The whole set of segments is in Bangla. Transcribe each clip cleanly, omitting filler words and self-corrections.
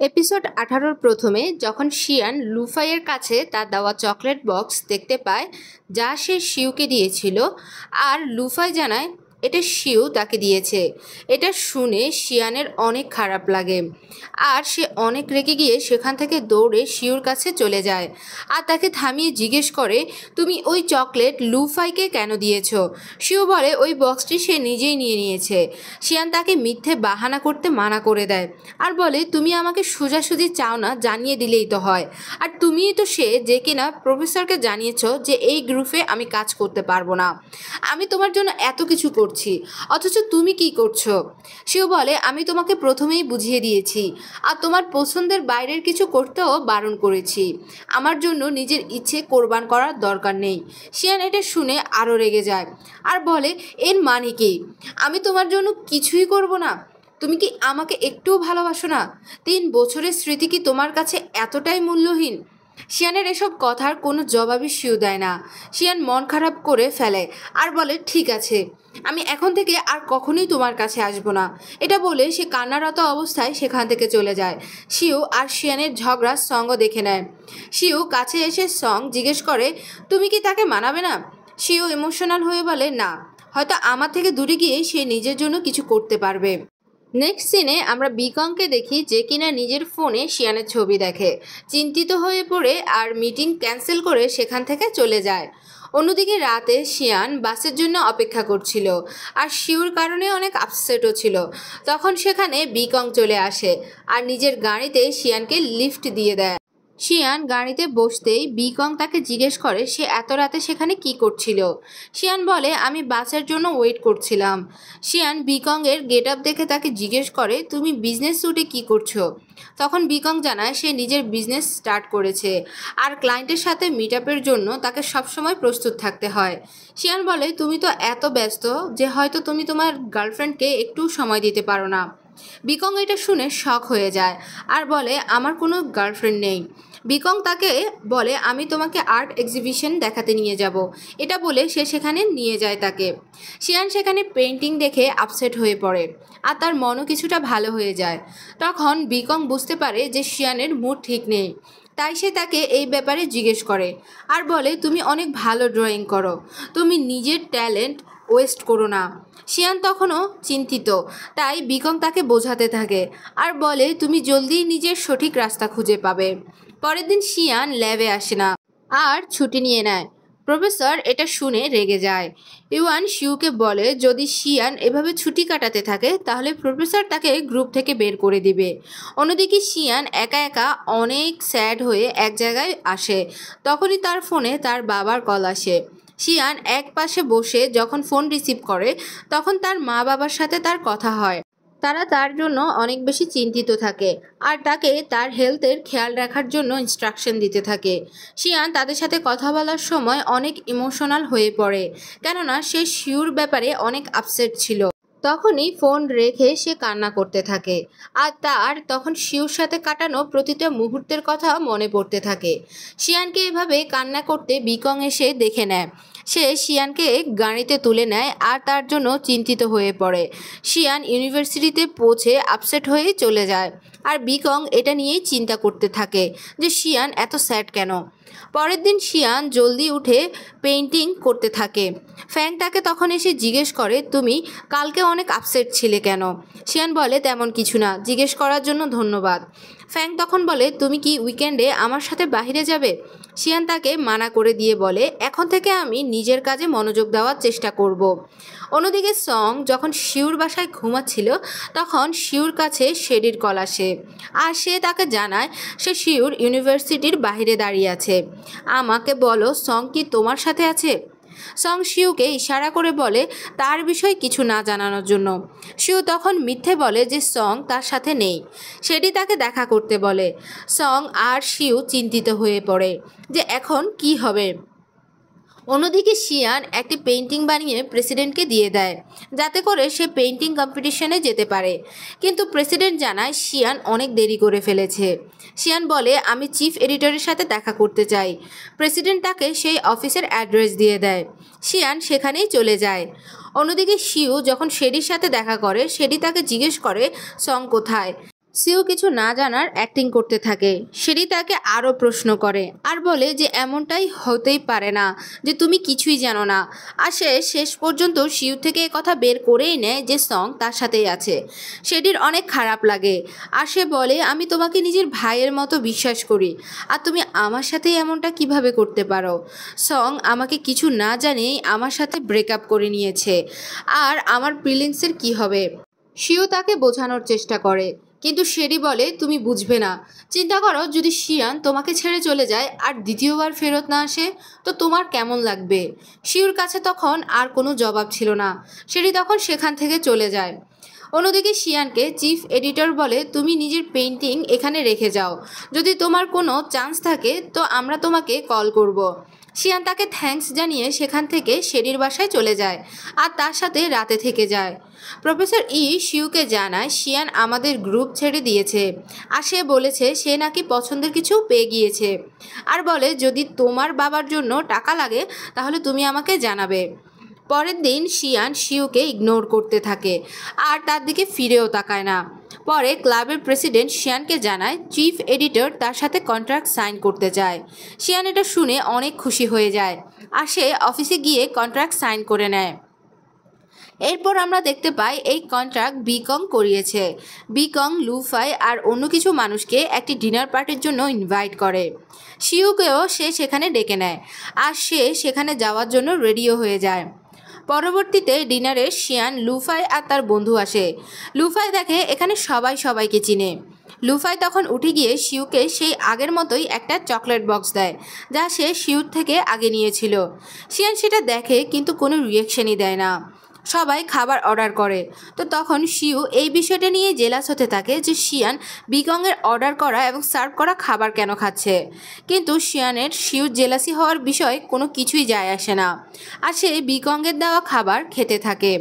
এপিসোড 18-র প্রথমে যখন শিয়ান লুফাইয়ের কাছে তার দেওয়া চকলেট বক্স দেখতে পায় যা সে শিউকে দিয়েছিল, আর লুফাই জানায় এটা শিউ তাকে দিয়েছে। এটা শুনে শিয়ানের অনেক খারাপ লাগে আর সে অনেক রেগে গিয়ে সেখান থেকে দৌড়ে শিউর কাছে চলে যায় আর তাকে থামিয়ে জিজ্ঞেস করে, তুমি ওই চকলেট লুফাইকে কেন দিয়েছ? শিউ বলে ওই বক্সটি সে নিজেই নিয়ে নিয়েছে। শিয়ান তাকে মিথ্যে বাহানা করতে মানা করে দেয় আর বলে, তুমি আমাকে সোজাসুজি চাও না, জানিয়ে দিলেই তো হয়। আর তুমিই তো সে যে কিনা প্রফেসরকে জানিয়েছ যে এই গ্রুপে আমি কাজ করতে পারবো না। আমি তোমার জন্য এত কিছু করছি, অথচ তুমি কি করছো? সেও বলে, আমি তোমাকে প্রথমেই বুঝিয়ে দিয়েছি আর তোমার পছন্দের বাইরের কিছু করতেও বারণ করেছি। আমার জন্য নিজের ইচ্ছে কোরবান করার দরকার নেই। শিয়ান এটা শুনে আরও রেগে যায় আর বলে, এর মানে কি? আমি তোমার জন্য কিছুই করব না? তুমি কি আমাকে একটুও ভালোবাসো না? 3 বছরের স্মৃতি কি তোমার কাছে এতটাই মূল্যহীন? শিয়ানের এসব কথার কোনো জবাবই শিউ দেয় না। শিয়ান মন খারাপ করে ফেলে আর বলে, ঠিক আছে, আমি এখন থেকে আর কখনোই তোমার কাছে আসবো না। এটা বলে সে কান্নারত অবস্থায় সেখান থেকে চলে যায়। শিউ আর শিয়ানের ঝগড়া সঙ্গ দেখে নেয়। শিউ কাছে এসে সং জিজ্ঞেস করে, তুমি কি তাকে মানাবে না? শিউ ইমোশনাল হয়ে বলে, না, হয়তো আমার থেকে দূরে গিয়ে সে নিজের জন্য কিছু করতে পারবে। নেক্সট সিনে আমরা বিকংকে দেখি যে কিনা নিজের ফোনে শিয়ানের ছবি দেখে, চিন্তিত হয়ে পড়ে আর মিটিং ক্যান্সেল করে সেখান থেকে চলে যায়। অন্যদিকে রাতে শিয়ান বাসের জন্য অপেক্ষা করছিল আর শিউর কারণে অনেক আপসেটও ছিল। তখন সেখানে বিকং চলে আসে আর নিজের গাড়িতে শিয়ানকে লিফট দিয়ে দেয়। শিয়ান গাড়িতে বসতেই বিকং তাকে জিজ্ঞেস করে সে এত রাতে সেখানে কি করছিল। শিয়ান বলে, আমি বাসের জন্য ওয়েট করছিলাম। শিয়ান বিকংয়ের গেট আপ দেখে তাকে জিজ্ঞেস করে, তুমি বিজনেস স্যুটে কি করছো? তখন বিকং জানায় সে নিজের বিজনেস স্টার্ট করেছে আর ক্লায়েন্টের সাথে মিট আপের জন্য তাকে সবসময় প্রস্তুত থাকতে হয়। শিয়ান বলে, তুমি তো এত ব্যস্ত যে হয়তো তুমি তোমার গার্লফ্রেন্ডকে একটু সময় দিতে পারো না। বিকং এটা শুনে শক হয়ে যায় আর বলে, আমার কোনো গার্লফ্রেন্ড নেই। বিকং তাকে বলে, আমি তোমাকে আর্ট এক্সিবিশন দেখাতে নিয়ে যাব। এটা বলে সে সেখানে নিয়ে যায় তাকে। শিয়ান সেখানে পেন্টিং দেখে আপসেট হয়ে পড়ে আর তার মনও কিছুটা ভালো হয়ে যায়। তখন বিকং বুঝতে পারে যে শিয়ানের মুড ঠিক নেই, তাই সে তাকে এই ব্যাপারে জিজ্ঞেস করে আর বলে, তুমি অনেক ভালো ড্রয়িং করো, তুমি নিজের ট্যালেন্ট ওয়েস্ট করো না। শিয়ান তখনও চিন্তিত, তাই বিকং তাকে বোঝাতে থাকে আর বলে, তুমি জলদিই নিজের সঠিক রাস্তা খুঁজে পাবে। পরের দিন শিয়ান ল্যাবে আসে না আর ছুটি নিয়ে নেয়। প্রফেসর এটা শুনে রেগে যায়। ইউয়ান শিউকে বলে, যদি শিয়ান এভাবে ছুটি কাটাতে থাকে তাহলে প্রফেসর তাকে গ্রুপ থেকে বের করে দিবে। অন্যদিকে শিয়ান একা একা অনেক স্যাড হয়ে এক জায়গায় আসে। তখনই তার ফোনে তার বাবার কল আসে। শিয়ান এক পাশে বসে যখন ফোন রিসিভ করে তখন তার মা বাবার সাথে তার কথা হয়। তারা তার জন্য অনেক বেশি চিন্তিত থাকে আর তাকে তার হেলথের খেয়াল রাখার জন্য ইনস্ট্রাকশন দিতে থাকে। শিয়ান তাদের সাথে কথা বলার সময় অনেক ইমোশনাল হয়ে পড়ে, কেননা সে শিউর ব্যাপারে অনেক আপসেট ছিল। তখনই ফোন রেখে সে কান্না করতে থাকে আর তার তখন শিউর সাথে কাটানো প্রতিটা মুহূর্তের কথা মনে পড়তে থাকে। শিয়ানকে এভাবে কান্না করতে বিকং এসে দেখে নেয়। সে শিয়ানকে গাড়িতে তুলে নেয় আর তার জন্য চিন্তিত হয়ে পড়ে। শিয়ান ইউনিভার্সিটিতে পৌঁছে আপসেট হয়ে চলে যায় আর বিকং এটা নিয়েই চিন্তা করতে থাকে যে শিয়ান এত স্যাড কেন। পরের দিন শিয়ান জলদি উঠে পেইন্টিং করতে থাকে। ফ্যাং তাকে তখন এসে জিজ্ঞেস করে, তুমি কালকে অনেক আপসেট ছিলে কেন? শিয়ান বলে, তেমন কিছু না, জিজ্ঞেস করার জন্য ধন্যবাদ। ফ্যাং তখন বলে, তুমি কি উইকেন্ডে আমার সাথে বাইরে যাবে? শিয়ান তাকে মানা করে দিয়ে বলে, এখন থেকে আমি নিজের কাজে মনোযোগ দেওয়ার চেষ্টা করব। অন্যদিকে সং যখন শিউর বাসায় ঘুমাচ্ছিল তখন শিউর কাছে শেডির কল আসে আর সে তাকে জানায় সে শিউর ইউনিভার্সিটির বাইরে দাঁড়িয়ে আছে। আমাকে বলো, সং কি তোমার সাথে আছে? সং শিউকে ইশারা করে বলে তার বিষয়ে কিছু না জানানোর জন্য। শিউ তখন মিথ্যে বলে যে সং তার সাথে নেই। সেটি তাকে দেখা করতে বলে। সং আর শিউ চিন্তিত হয়ে পড়ে যে এখন কি হবে। অন্যদিকে শিয়ান একটি পেইন্টিং বানিয়ে প্রেসিডেন্টকে দিয়ে দেয় যাতে করে সে পেইন্টিং কম্পিটিশনে যেতে পারে, কিন্তু প্রেসিডেন্ট জানায় শিয়ান অনেক দেরি করে ফেলেছে। শিয়ান বলে, আমি চিফ এডিটরের সাথে দেখা করতে চাই। প্রেসিডেন্ট তাকে সেই অফিসের অ্যাড্রেস দিয়ে দেয়। শিয়ান সেখানেই চলে যায়। অন্যদিকে শিউ যখন শেডির সাথে দেখা করে, শেডি তাকে জিজ্ঞেস করে সং কোথায়। সিও কিছু না জানার অ্যাক্টিং করতে থাকে। সেটি তাকে আরও প্রশ্ন করে আর বলে যে এমনটাই হতেই পারে না যে তুমি কিছুই জানো না। আর সে শেষ পর্যন্ত শিউ থেকে এ কথা বের করেই নেয় যে সং তার সাথেই আছে। সেটির অনেক খারাপ লাগে আর সে বলে আমি তোমাকে নিজের ভাইয়ের মতো বিশ্বাস করি, আর তুমি আমার সাথেই এমনটা কিভাবে করতে পারো। সং আমাকে কিছু না জানিয়েই আমার সাথে ব্রেকআপ করে নিয়েছে, আর আমার ফিলিংসের কি হবে। শিও তাকে বোঝানোর চেষ্টা করে, কিন্তু শেরি বলে তুমি বুঝবে না। চিন্তা করো যদি শিয়ান তোমাকে ছেড়ে চলে যায় আর দ্বিতীয়বার ফেরত না আসে, তো তোমার কেমন লাগবে। শিউর কাছে তখন আর কোনো জবাব ছিল না। শেরি তখন সেখান থেকে চলে যায়। অন্যদিকে শিয়ানকে চিফ এডিটর বলে তুমি নিজের পেইন্টিং এখানে রেখে যাও, যদি তোমার কোনো চান্স থাকে তো আমরা তোমাকে কল করব। শিয়ান তাকে থ্যাঙ্কস জানিয়ে সেখান থেকে শেরির বাসায় চলে যায় আর তার সাথে রাতে থেকে যায়। প্রফেসর শিউকে জানায় শিয়ান আমাদের গ্রুপ ছেড়ে দিয়েছে, আর সে বলেছে সে নাকি পছন্দের কিছু পেয়ে গিয়েছে, আর বলে যদি তোমার বাবার জন্য টাকা লাগে তাহলে তুমি আমাকে জানাবে। পরের দিন শিয়ান শিউকে ইগনোর করতে থাকে আর তার দিকে ফিরেও তাকায় না। পরে ক্লাবের প্রেসিডেন্ট শিয়ানকে জানায় চিফ এডিটর তার সাথে কন্ট্রাক্ট সাইন করতে চায়। শিয়ান এটা শুনে অনেক খুশি হয়ে যায় আর সে অফিসে গিয়ে কন্ট্রাক্ট সাইন করে নেয়। এরপর আমরা দেখতে পাই এই কন্ট্রাক্ট বিকং করিয়েছে। বিকং লুফাই আর অন্য কিছু মানুষকে একটি ডিনার পার্টির জন্য ইনভাইট করে। শিউকেও সে সেখানে ডেকে নেয় আর সে সেখানে যাওয়ার জন্য রেডিও হয়ে যায়। পরবর্তীতে ডিনারে শিয়ান, লুফাই আর তার বন্ধু আসে। লুফাই দেখে এখানে সবাই সবাইকে চিনে। লুফাই তখন উঠে গিয়ে শিউকে সেই আগের মতোই একটা চকলেট বক্স দেয়, যা সে শিউর থেকে আগে নিয়েছিল। শিয়ান সেটা দেখে কিন্তু কোনো রিয়াকশনই দেয় না। সবাই খাবার অর্ডার করে, তো তখন শিউ এই বিষয়টা নিয়ে জেলাস হতে থাকে যে শিয়ান বিকংয়ের অর্ডার করা এবং সার্ভ করা খাবার কেন খাচ্ছে। কিন্তু শিয়ানের শিউ জেলাসি হওয়ার বিষয় কোনো কিছুই যায় আসে না, আর সে বিকংয়ের দেওয়া খাবার খেতে থাকে।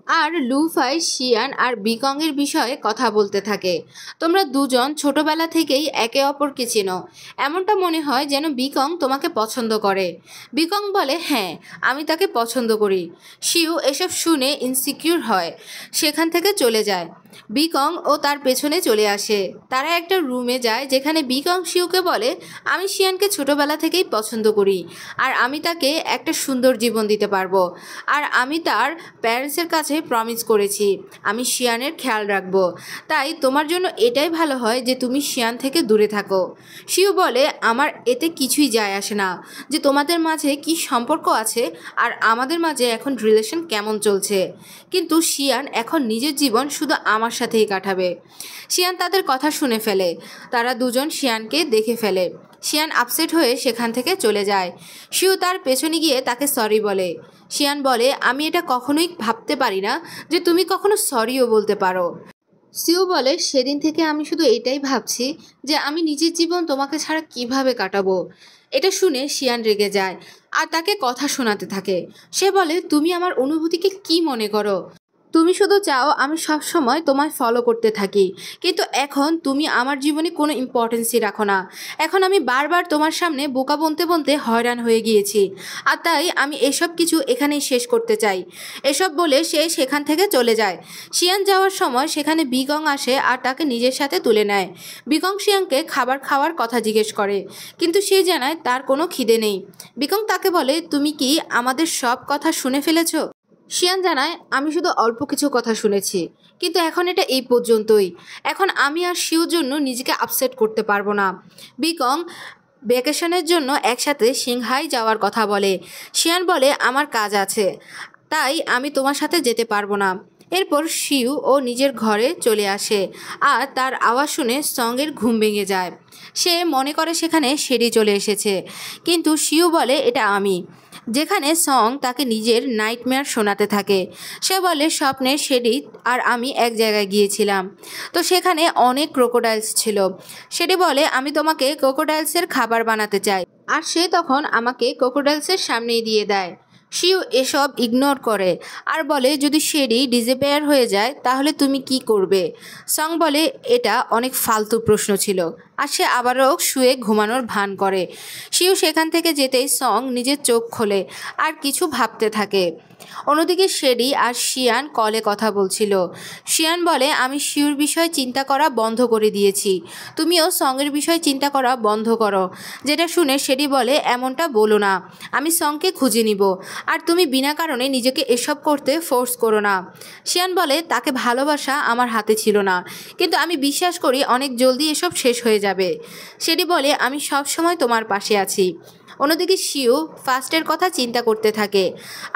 আর লুফাই শিয়ান আর বিকংয়ের বিষয়ে কথা বলতে থাকে। তোমরা দুজন ছোটবেলা থেকেই একে অপরকে চেনো, এমনটা মনে হয় যেন বিকং তোমাকে পছন্দ করে। বিকং বলে হ্যাঁ, আমি তাকে পছন্দ করি। শিউ এসব শুনে ইনসিকিউর হয়, সেখান থেকে চলে যায়। বিকং ও তার পেছনে চলে আসে। তারা একটা রুমে যায় যেখানে বিকং শিউকে বলে আমি শিয়ানকে ছোটবেলা থেকেই পছন্দ করি, আর আমি তাকে একটা সুন্দর জীবন দিতে পারবো, আর আমি তার প্যারেন্টসের কাছে প্রমিস করেছি আমি শিয়ানের খেয়াল রাখবো। তাই তোমার জন্য এটাই ভালো হয় যে তুমি শিয়ান থেকে দূরে থাকো। শিউ বলে আমার এতে কিছুই যায় আসে না যে তোমাদের মাঝে কি সম্পর্ক আছে আর আমাদের মাঝে এখন রিলেশন কেমন চলছে, কিন্তু শিয়ান এখন নিজের জীবন শুধু আমার সাথেই কাটাবে। শিয়ান তাদের কথা শুনে ফেলে। তারা দুজন শিয়ানকে দেখে ফেলে। শিয়ান আপসেট হয়ে সেখান থেকে চলে যায়। শিউ তার পেছনে গিয়ে তাকে সরি বলে। শিয়ান বলে আমি এটা কখনোই ভাবতে পারি না যে তুমি কখনো সরিও বলতে পারো। সিউ বলে সেদিন থেকে আমি শুধু এটাই ভাবছি যে আমি নিজের জীবন তোমাকে ছাড়া কিভাবে কাটাবো। এটা শুনে শিয়ান রেগে যায় আর তাকে কথা শোনাতে থাকে। সে বলে তুমি আমার অনুভূতিকে কি মনে করো, তুমি শুধু চাও আমি সব সময় তোমায় ফলো করতে থাকি, কিন্তু এখন তুমি আমার জীবনে কোনো ইম্পর্টেন্সই রাখো না। এখন আমি বারবার তোমার সামনে বোকা বনতে বনতে হয়রান হয়ে গিয়েছি, আর তাই আমি এসব কিছু এখানেই শেষ করতে চাই। এসব বলে সে সেখান থেকে চলে যায়। শিয়ান যাওয়ার সময় সেখানে বিকং আসে আর তাকে নিজের সাথে তুলে নেয়। বিকং শিয়াংকে খাবার খাওয়ার কথা জিজ্ঞেস করে, কিন্তু সে জানায় তার কোনো খিদে নেই। বিকং তাকে বলে তুমি কি আমাদের সব কথা শুনে ফেলেছো। শিয়ান জানায় আমি শুধু অল্প কিছু কথা শুনেছি, কিন্তু এখন এটা এই পর্যন্তই। এখন আমি আর শিউর জন্য নিজেকে আপসেট করতে পারবো না। বিকং ভ্যাকেশনের জন্য একসাথে সিংহাই যাওয়ার কথা বলে। শিয়ান বলে আমার কাজ আছে, তাই আমি তোমার সাথে যেতে পারবো না। এরপর শিউ ও নিজের ঘরে চলে আসে আর তার আওয়াজ শুনে সঙ্গের ঘুম ভেঙে যায়। সে মনে করে সেখানে শেরি চলে এসেছে, কিন্তু শিউ বলে এটা আমি। যেখানে সং তাকে নিজের নাইটমেয়ার শোনাতে থাকে। সে বলে স্বপ্নে শেরি আর আমি এক জায়গায় গিয়েছিলাম, তো সেখানে অনেক ক্রোকোডাইলস ছিল। শেরি বলে আমি তোমাকে ক্রোকোডাইলসের খাবার বানাতে চাই, আর সে তখন আমাকে ক্রোকোডাইলসের সামনেই দিয়ে দেয়। শিউ এসব ইগনোর করে আর বলে যদি শেরি ডিসঅ্যাপিয়ার হয়ে যায় তাহলে তুমি কি করবে। সং বলে এটা অনেক ফালতু প্রশ্ন ছিল, আর সে আবারও শুয়ে ঘুমানোর ভান করে। শিউ সেখান থেকে যেতেই সং নিজের চোখ খোলে আর কিছু ভাবতে থাকে। অন্যদিকে শেরি আর শিয়ান কলে কথা বলছিল। শিয়ান বলে, আমি শিউর বিষয়ে চিন্তা করা বন্ধ করে দিয়েছি, তুমিও সঙ্গের বিষয়ে চিন্তা করা বন্ধ করো। যেটা শুনে শেরি বলে, এমনটা বলো না, আমি সঙ্গকে খুঁজে নিব, আর তুমি বিনা কারণে নিজেকে এসব করতে ফোর্স করো না। শিয়ান বলে, তাকে ভালোবাসা আমার হাতে ছিল না, কিন্তু আমি বিশ্বাস করি অনেক জলদি এসব শেষ হয়ে যাবে। শেরি বলে, আমি সব সময় তোমার পাশে আছি। অন্যদিকে শিউ ফার্স্টের কথা চিন্তা করতে থাকে,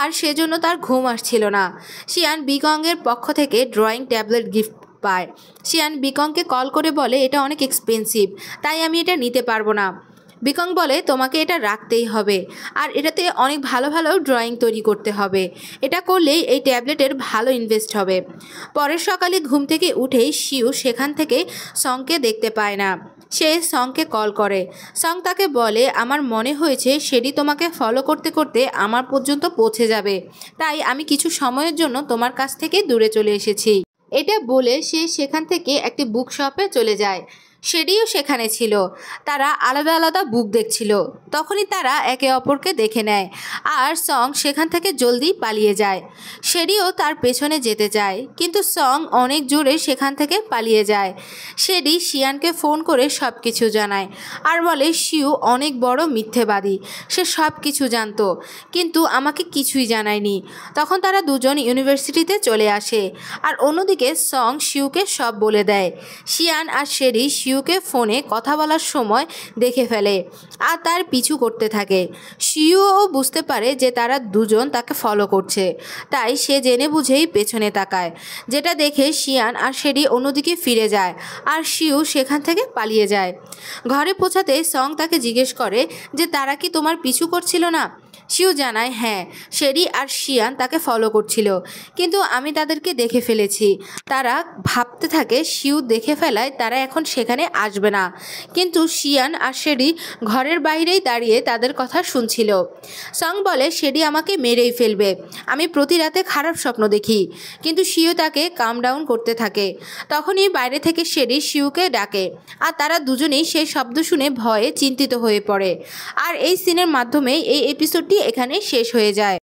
আর সেজন্য তার ঘুম আসছিল না। শিয়ান বিকংয়ের পক্ষ থেকে ড্রয়িং ট্যাবলেট গিফট পায়। শিয়ান বিকংকে কল করে বলে, এটা অনেক এক্সপেন্সিভ, তাই আমি এটা নিতে পারবো না। বিকং বলে, তোমাকে এটা রাখতেই হবে, আর এটাতে অনেক ভালো ভালো ড্রয়িং তৈরি করতে হবে, এটা করলেই এই ট্যাবলেটের ভালো ইনভেস্ট হবে। পরের সকালে ঘুম থেকে উঠেই শিউ সেখান থেকে সঙ্গকে দেখতে পায় না। সে সঙ্গকে কল করে। সঙ্গ তাকে বলে, আমার মনে হয়েছে শেরি তোমাকে ফলো করতে করতে আমার পর্যন্ত পৌঁছে যাবে, তাই আমি কিছু সময়ের জন্য তোমার কাছ থেকে দূরে চলে এসেছি। এটা বলে সে সেখান থেকে একটি বুক শপে চলে যায়। শেরিও সেখানে ছিল। তারা আলাদা আলাদা বুক দেখছিল। তখনই তারা একে অপরকে দেখে নেয়, আর সং সেখান থেকে জলদি পালিয়ে যায়। শেরিও তার পেছনে যেতে চায়, কিন্তু সং অনেক জোরে সেখান থেকে পালিয়ে যায়। শেরি শিয়ানকে ফোন করে সব কিছু জানায়, আর বলে, শিউ অনেক বড় মিথ্যেবাদী, সে সব কিছু জানতো, কিন্তু আমাকে কিছুই জানায়নি। তখন তারা দুজন ইউনিভার্সিটিতে চলে আসে, আর অন্যদিকে সং শিউকে সব বলে দেয়। শিয়ান আর শেরি শিউকে ফোনে কথা বলার সময় দেখে ফেলে, আর তার পিছু করতে থাকে। শিউও বুঝতে পারে যে তারা দুজন তাকে ফলো করছে, তাই সে জেনে বুঝেই পেছনে তাকায়, যেটা দেখে শিয়ান আর শেরি অন্যদিকে ফিরে যায়, আর শিউ সেখান থেকে পালিয়ে যায়। ঘরে পৌঁছাতে সং তাকে জিজ্ঞেস করে যে তারা কি তোমার পিছু করছিল না। শিউ জানায়, হ্যাঁ, শেরি আর শিয়ান তাকে ফলো করছিল, কিন্তু আমি তাদেরকে দেখে ফেলেছি। তারা ভাবতে থাকে শিউ দেখে ফেলায় তারা এখন সেখানে আসবে না, কিন্তু শিয়ান আর শেরি ঘরের বাইরেই দাঁড়িয়ে তাদের কথা শুনছিল। সং বলে, শেরি আমাকে মেরেই ফেলবে, আমি প্রতি রাতে খারাপ স্বপ্ন দেখি, কিন্তু শিউ তাকে কাম ডাউন করতে থাকে। তখনই বাইরে থেকে শেরি শিউকে ডাকে, আর তারা দুজনেই সেই শব্দ শুনে ভয়ে চিন্তিত হয়ে পড়ে। আর এই সিনের মাধ্যমে এই এপিসোডটি এখানে শেষ হয়ে যায়।